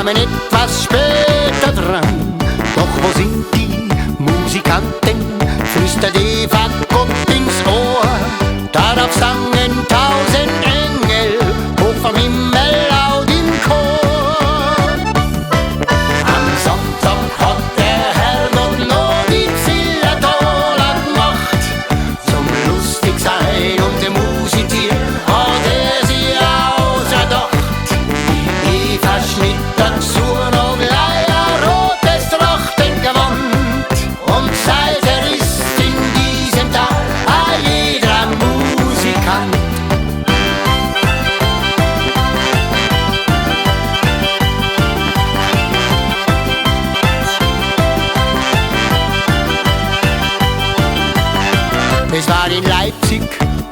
kamen etwas später dran. Doch wo sind die Musikanten? Flüstert Eva Gott ins Ohr. Darauf sangen 1000 Engel hoch vom Himmel laut im Chor. Am Sonntag hat der Herrgott noch die Zillertaler gemacht. Zum lustig sein und dem Musizieren hat sie ausgedacht. Eva schnitt dazu noch gleich ein rotes Trachtengewand. Und seither ist in diesem Tal jeder Musikant. Es war in Leipzig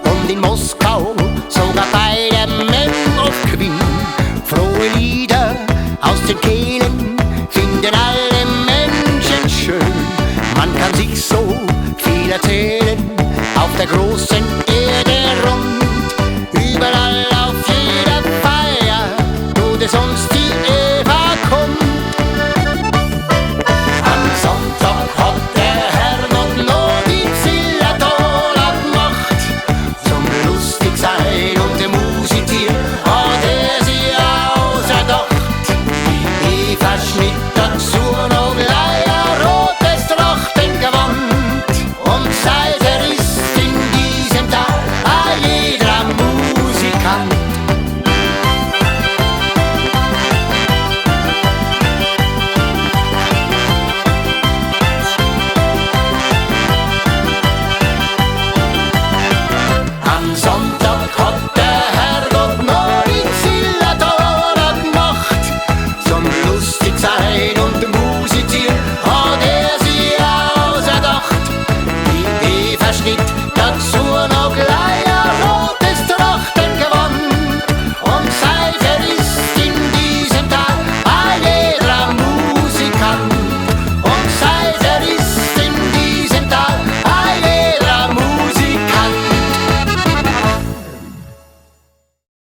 und in Moskau, sogar bei der Men of Queen. Frohe Lieder aus den Kehlen finden alle Menschen schön. Man kann sich so viel erzählen auf der großen